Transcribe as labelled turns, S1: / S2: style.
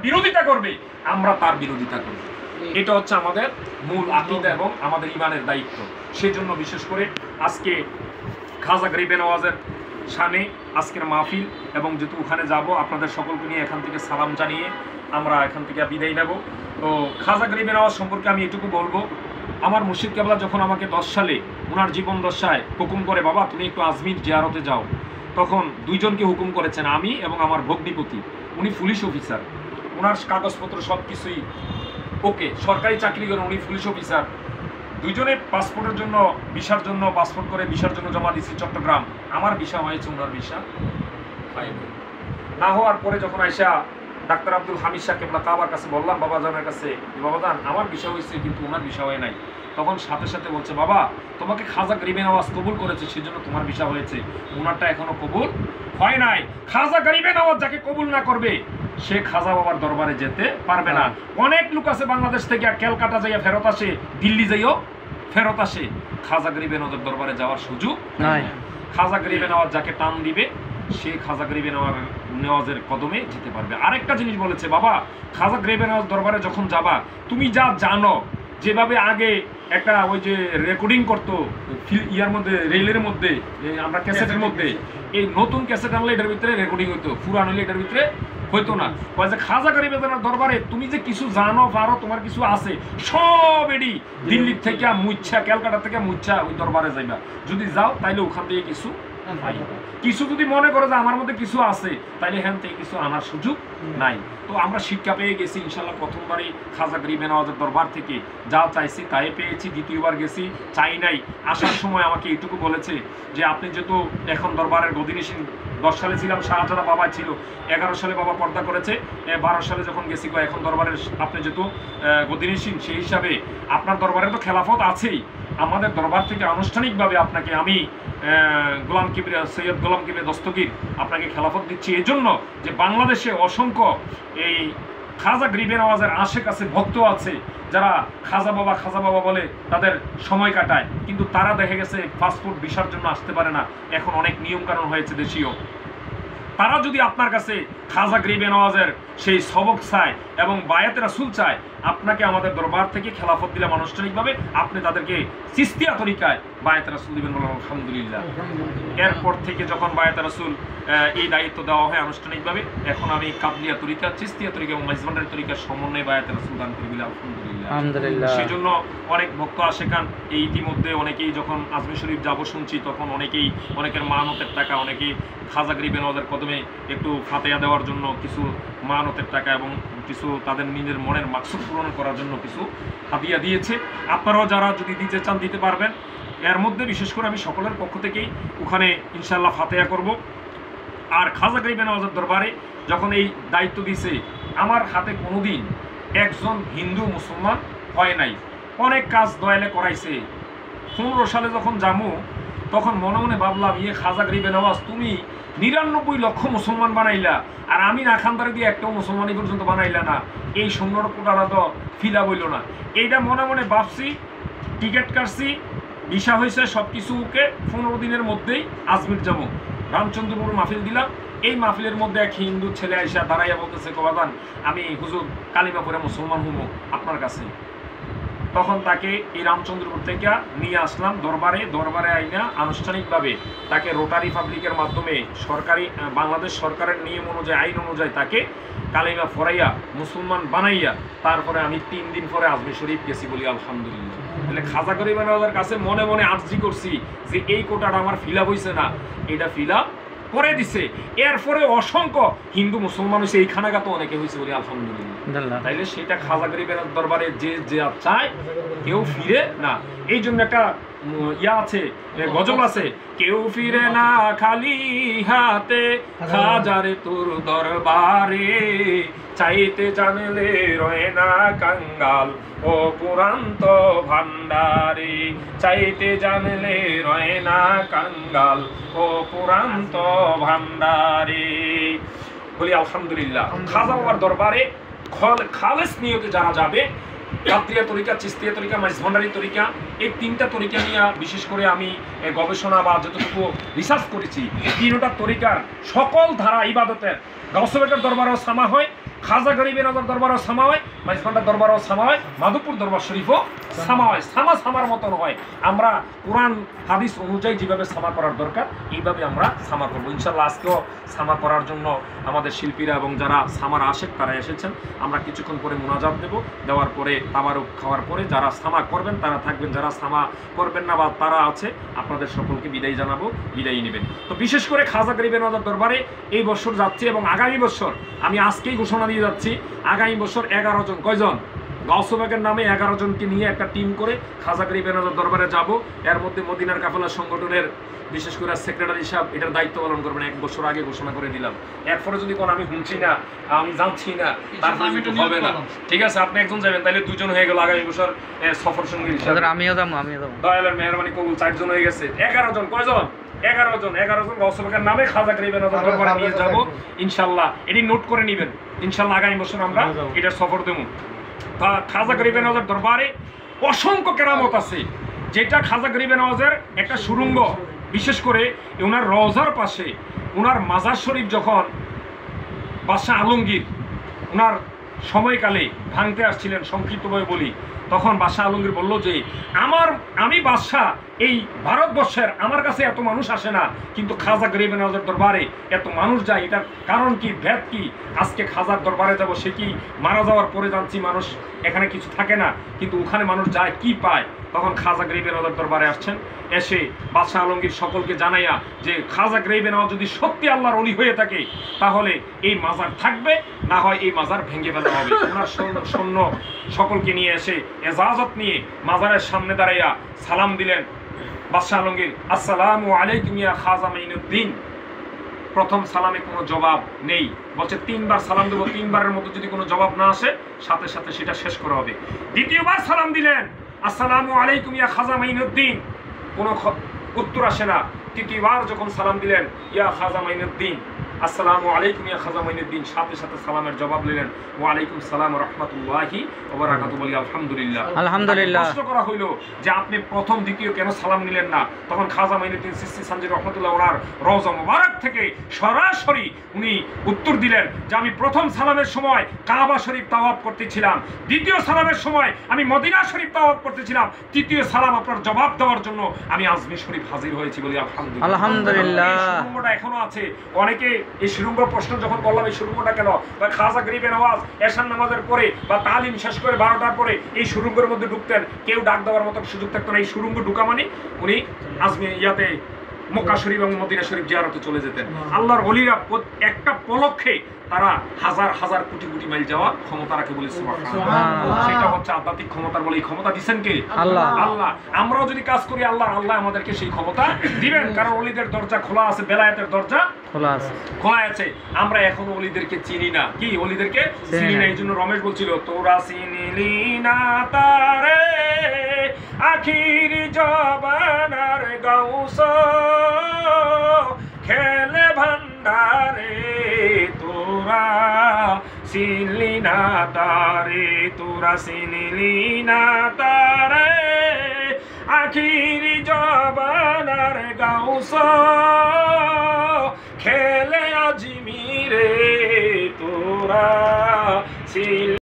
S1: বিরোধিতা করবে আমরা তার বিরোধিতা করব। এটা হচ্ছে আমাদের মূল আকীদা এবং আমাদের ঈমানের দায়িত্ব। সেজন্য বিশেষ করে আজকে খাজা গরিবে নওয়াজের শানে আজকের মাহফিল, এবং যেহেতু ওখানে যাব আপনাদের সকলকে নিয়ে এখান থেকে সালাম জানিয়ে আমরা এখান থেকে বিদায় নেব। তো খাজা গরিবে নওয়াজ সম্পর্কে আমি এটুকু বলবো, আমার মুর্শিদ কেবলা যখন আমাকে 10 সালে ওনার জীবন দশায় হুকুম করে, বাবা তুমি একটু আজমির জিয়ারতে যাও, তখন দুইজনকে হুকুম করেছেন, আমি এবং আমার ভগ্নিপতি। উনি পুলিশ অফিসার, ওনার কাগজপত্র সব কিছুই ওকে, সরকারি চাকরি করেন, উনি পুলিশ অফিসার। দুইজনে পাসপোর্টের জন্য ভিসার জন্য পাসপোর্ট করে ভিসার জন্য জমা দিচ্ছি চট্টগ্রাম। আমার ভিসা হয়েছে, ওনার ভিসা হয়নি। না হওয়ার পরে যখন আইসা ডাক্তার আব্দুল হামিদ শাহ কেবলা কাবার কাছে বললাম, বাবাজানের কাছে, বাবাজান আমার ভিসা হয়েছে কিন্তু ওনার ভিসা হয় নাই, তখন সাথে সাথে বলছে, বাবা তোমাকে খাজা গরিবে নওয়াজ কবুল করেছে সেজন্য তোমার ভিসা হয়েছে, ওনারটা এখনো কবুল হয় নাই। খাজা গরিবে নওয়াজ যাকে কবুল না করবে সে খাজা বাবার দরবারে যেতে পারবে না। অনেক লোক আছে বাংলাদেশ থেকে ক্যালকাটা যাইয়া ফেরত আসে, দিল্লি যাইও ফেরত আসে, খাজা গরিবে নওয়াজের দরবারে যাওয়ার সুযোগ নাই। খাজা গরিবে নওয়াজ যাকে টান দিবে সে খাজা গরিবে নওয়াজের কদমে যেতে পারবে। আরেকটা জিনিস বলেছে, বাবা খাজা গরিবে নওয়াজ দরবারে যখন যাবা তুমি যা জানো, যেভাবে আগে একটা ওই যে রেকর্ডিং করতো ইয়ার মধ্যে, রেলের মধ্যে, আমরা ক্যাসেটের মধ্যে, এই নতুন ক্যাসেট আনলে এটার ভিতরে রেকর্ডিং হইতো, পুরান হলে এটার ভিতরে হইতো না। খাজা গরিবে নওয়াজের দরবারে তুমি যে কিছু জানো পারো, তোমার কিছু আছে, সব এডি দিল্লির থেকে মুচ্ছা, ক্যালকাটা থেকে মুচ্ছা ওই দরবারে যাইবা। যদি যাও তাইলে ওখান থেকে কিছু কিছু যদি মনে করো যে আমার মধ্যে কিছু আছে, তাইলে হ্যাঁ থেকে কিছু আনার সুযোগ নাই। তো আমরা শিক্ষা পেয়ে গেছি ইনশাল্লাহ। প্রথমবারই খাজা গরিবে নওয়াজের দরবার থেকে যা চাইছি তাই পেয়েছি, দ্বিতীয়বার গেছি চাই নাই। আসার সময় আমাকে এইটুকু বলেছে যে আপনি যেহেতু এখন দরবারের গদিনিসীন, 10 সালে ছিলাম শাহজাদা বাবা ছিল, 11 সালে বাবা পর্দা করেছে, 12 সালে যখন গেছি এখন দরবারের আপনি যেহেতু গদিনিসীন, সেই হিসাবে আপনার দরবারে তো খেলাফত আছেই, আমাদের দরবার থেকে আনুষ্ঠানিকভাবে আপনাকে আমি গোলাম কিবরিয়া সৈয়দ গোলাম কিবরিয়া দস্তগীর আপনাকে খেলাফত দিচ্ছি, এজন্য যে বাংলাদেশে অসংখ্য এই খাজা গরিবে নওয়াজের আশেপাশে ভক্ত আছে যারা খাজা বাবা বলে তাদের সময় কাটায়, কিন্তু তারা দেখে গেছে পাসপোর্ট ভিসার জন্য আসতে পারে না। এখন অনেক নিয়মকানুন হয়েছে দেশীয়, তারা যদি আপনার কাছে খাজা গরিবে নওয়াজের সেই সবক চায় এবং বায়াতে রাসূল চায়, আপনাকে আমাদের দরবার থেকে খেলাফত দিলাম আনুষ্ঠানিকভাবে, আপনি তাদেরকে চিস্তিয়া তরিকায় বায়াতে রাসূল দিবেন, বললাম আলহামদুলিল্লাহ। এরপর থেকে যখন বায়াতে রাসূল এই দায়িত্ব দেওয়া হয় আনুষ্ঠানিকভাবে, এখন আমি কাবলিয়া তরিকা, চিস্তিয়া তরিকা এবং মাইজভান্ডারি তরিকার সমন্বয়ে বায়াতে রাসূল দান করে দিলাম আলহামদুলিল্লাহ। সেই জন্য অনেক ভক্ত আশেকান এই ইতিমধ্যে অনেকেই যখন আজমির শরীফ যাব শুনছি, তখন অনেকের মানতের টাকা, অনেকেই খাজা গরিবে নওয়াজের কদমে একটু ফাতেহা দেওয়ার জন্য কিছু মানতের টাকা এবং কিছু তাদের নিজের মনের মাকসুদ পূরণ করার জন্য কিছু হাদিয়া দিয়েছে। আপনারাও যারা যদি দিতে চান দিতে পারবেন। এর মধ্যে বিশেষ করে আমি সকলের পক্ষ থেকেই ওখানে ইনশাল্লাহ ফাতেহা করব। আর খাজা গরিবে নওয়াজের দরবারে যখন এই দায়িত্ব দিয়েছে, আমার হাতে কোনোদিন একজন হিন্দু মুসলমান হয় নাই, অনেক কাজ দয়ালে করাইছে। 15 সালে যখন যামু তখন মনে মনে ভাবলাম, ইয়ে খাজা গরিবে নওয়াজ তুমি 99 লক্ষ মুসলমান বানাইলা, আর আমি নাখানদারে দিয়ে একটাও মুসলমান এই পর্যন্ত বানাইলা না, এই সুন্দর কোটাটা তো ফিলা বইল না। এইটা মনে মনে ভাবছি, টিকিট কাটছি, ভিসা হয়েছে, সব কিছু ওকে। 15 দিনের মধ্যেই আজমির যাব, রামচন্দ্রপুর মাহফিল দিলাম। এই মাহফিলের মধ্যে এক হিন্দু ছেলে আইসা দাঁড়াইয়া বলতেছে, কবাদান আমি হুজুর কালিমা পড়ে মুসলমান হবো আপনার কাছে। তখন তাকে এই রামচন্দ্রপুর থেকে নিয়ে আসলাম দরবারে আইনা আনুষ্ঠানিকভাবে তাকে রোটারি পাবলিকের মাধ্যমে সরকারি বাংলাদেশ সরকারের নিয়ম অনুযায়ী, আইন অনুযায়ী তাকে কালিমা ফরাইয়া মুসলমান বানাইয়া তারপরে আমি 3 দিন পরে আজমির শরীফ গেছি, বলি আলহামদুলিল্লাহ। তাহলে খাজা গরিবে নওয়াজের কাছে মনে মনে আর্জি করছি যে এই কোটাটা আমার ফিল আপ হয়েছে না, এটা ফিল আপ করে দিছে। এরপরে অসংখ্য হিন্দু মুসলমান হয়েছে, এই খানাগাতো অনেকে হয়েছে, বলি আলহামদুলিল্লাহ। তাইলে সেটা খাজা গরিবের দরবারে যে চায় কেউ ফিরে না। এই জন্য একটা ইয়া আছে, গজল আছে, কেউ ফিরে না খালি হাতে খাজারে তোর দরবারে, চাইতে জানলে রয়ে না কাঙ্গাল ও পুরান্ত ভান্ডারে, চাইতে জানলে রয়ে না কাঙ্গাল ও পুরান্ত ভান্ডারে, বলি আলহামদুলিল্লাহ। খাজা বাবার দরবারে খালেস নিয়তে যারা যাবে, কাদরিয়া তরিকা, চিস্তিয়া তরিকা, মাইজভান্ডারি তরিকা, এই 3টা তরিকা নিয়ে বিশেষ করে আমি গবেষণা বা যতটুকু রিসার্চ করেছি, 3টা তরিকার সকল ধারা ইবাদতের গাউসুল বাকের দরবারেও সামা হয়, খাজা গরিবে নজর দরবারও সামা হয়, মাইজভান্ডার দরবারও সামা হয়, মাধবপুর দরবার শরীফও সামা হয়। সামার মতন হয়। আমরা কোরআন হাদিস অনুযায়ী যেভাবে সামা করার দরকার এইভাবে আমরা সামা করবো ইনশাল্লাহ। আজকেও সামা করার জন্য আমাদের শিল্পীরা এবং যারা সামার আশেক তারা এসেছেন। আমরা কিছুক্ষণ পরে মোনাজাত দেব, দেওয়ার পরে তাবারুক খাওয়ার পরে যারা সামা করবেন তারা থাকবেন, যারা সামা করবেন না বা তারা আছে আপনাদের সকলকে বিদায় জানাবো, বিদায় নেবেন। তো বিশেষ করে খাজা গরিবে নজর দরবারে এই বছর যাচ্ছি এবং আগামী বছর আমি আজকেই ঘোষণা দিয়ে যাচ্ছি, আগামী বছর 11 জন, কয়জন গাউসবাগের নামে 11 জনকে নিয়ে একটা টিম করে খাজা গরিবে নজর দরবারে যাব। এর মধ্যে মদিনার কাফেলা সংগঠনের বিশেষ করে সেক্রেটারি সাহেব এটার দায়িত্ব পালন করবেন। 1 বছর আগে ঘোষণা করে দিলাম। এরপরে যদি কোন আমি শুনছি না, আমি জানছি না, তারপরে কিন্তু হবে না। ঠিক আছে, আপনি একজন যাবেন, তাহলে 2 জন হয়ে গেল আগামী বছর সফর সঙ্গী হিসেবে।
S2: আমিও যাবো।
S1: দয়ালের মেহরবানি কবুল, 4 জন হয়ে গেছে। 11 জন, কয়জন? 11 জন গাউসবাগের নামে খাজা গরিবে নজর দরবারে নিয়ে যাব ইনশাআল্লাহ। এটি নোট করে নেবেন ইনশাআল্লাহ। আগামী বছর আমরা এটা সফর দেব। তা খাজা গরিবে নজর দরবারে অসংখ্য কেরামত আছে, যেটা খাজা গরিবে নওয়াজের একটা সুড়ঙ্গ। বিশেষ করে ওনার রওজার পাশে ওনার মাজার শরীফ যখন বাদশাহ আলমগীর ওনার সময়কালে ভাঙতে আসছিলেন, সংক্ষিপ্তভাবে বলি, তখন বাদশাহ আলমগীর বলল যে আমি বাদশাহ, এই ভারতবর্ষের আমার কাছে এত মানুষ আসে না, কিন্তু খাজা গরিবে নওয়াজের দরবারে এত মানুষ যায়। এটার কারণ কি, ভেদ কি? আজকে খাজার দরবারে যাব, সে কি মারা যাওয়ার পরে জানছি মানুষ এখানে কিছু থাকে না, কিন্তু ওখানে মানুষ যায় কি পায়? তখন খাজা গরিবে নওয়াজের দরবারে আসছেন, এসে বাদশাহ আলমগীর সকলকে জানাইয়া যে খাজা গরিবে নওয়াজ যদি সত্যি আল্লাহর ওলি হয়ে থাকে তাহলে এই মাজার থাকবে, না হয় এই মাজার ভেঙে ফেলা হবে। ওনার সৈন্য সকলকে নিয়ে এসে এজাজত নিয়ে মাজারের সামনে দাঁড়াইয়া সালাম দিলেন বাদশাহ আলমগীর, আসসালামু আলাইকুম ইয়া খাজা মাইনুদ্দিন। প্রথম সালামে কোনো জবাব নেই, বলছে 3 বার সালাম দেবো, 3 বারের মতো যদি কোনো জবাব না আসে সাথে সাথে সেটা শেষ করা হবে। দ্বিতীয়বার সালাম দিলেন, আসসালামু আলাইকুম ইয়া খাজা মাইনুদ্দিন, কোনো উত্তর আসে না। তৃতীয়বার যখন সালাম দিলেন, ইয়া খাজা মাইনুদ্দিন, আসসালামু আলাইকুম ইয়া খাজা মাইনুদ্দিন, সাথে সাথে সালামের জবাব দিলেন, ওয়া আলাইকুম সালাম ওয়া রাহমাতুল্লাহি ওয়া বারাকাতুহু। বলি আলহামদুলিল্লাহ।
S2: আলহামদুলিল্লাহ।
S1: প্রশ্ন করা হইল যে আপনি প্রথম দ্বিতীয় কেন সালাম নিলেন না? তখন খাজা মাইনুদ্দিন চিশতি সানজি রহমাতুল্লাহ ওনার রওজা মুবারক থেকে সরাসরি উনি উত্তর দিলেন যে আমি প্রথম সালামের সময় কাবা শরীফ তাওয়াফ করতেছিলাম, দ্বিতীয় সালামের সময় আমি মদিনা শরীফ তাওয়াফ করতেছিলাম, তৃতীয় সালাম আপনার জবাব দেওয়ার জন্য আমি আজমির শরীফ হাজির হয়েছি। বলি আলহামদুলিল্লাহ।
S2: আলহামদুলিল্লাহ।
S1: এই সুরঙ্গটা এখনো আছে। অনেকে এই সুরঙ্গ প্রশ্ন যখন করলাম এই সুরঙ্গটা কেন, বা খাজা গরিবে নওয়াজ এশার নামাজের পরে বা তালিম শেষ করে 12টার পরে এই সুরঙ্গের মধ্যে ঢুকতেন, কেউ ডাক দেওয়ার মতো সুযোগ থাকতো না। এই সুরঙ্গ ঢুকা মানে উনি আজমি ইয়াতে মক্কা শরীফ এবং মদিনা শরীফ জিয়ারতে চলে যেতেন। আল্লাহর ওলিরা একটা পলক্ষে তারা হাজার হাজার কোটি কোটি মাইল যাওয়ার ক্ষমতা রাখে। বলি সুবহানাল্লাহ। সেটা হচ্ছে আধ্যাত্মিক ক্ষমতার বলে। এই ক্ষমতা দিচ্ছেন কে? আল্লাহ। আল্লাহ। আমরাও যদি কাজ করি আল্লাহ আমাদেরকে সেই ক্ষমতা দিবেন, কারণ ওলিদের দরজা খোলা আছে, বেলায়েতের দরজা খোলা আছে। আমরা এখনো ওলিদেরকে চিনি না। কি ওলিদেরকে চিনি না? এই জন্য রমেশ বলছিল, তোরা চিনিলি না তারে আখিরি জবানার গাউস খেলে ভান্ডারে, তোরা চিনলি না তারে, তোরা চিনিলি না তারে আখিরি জবানার গাউস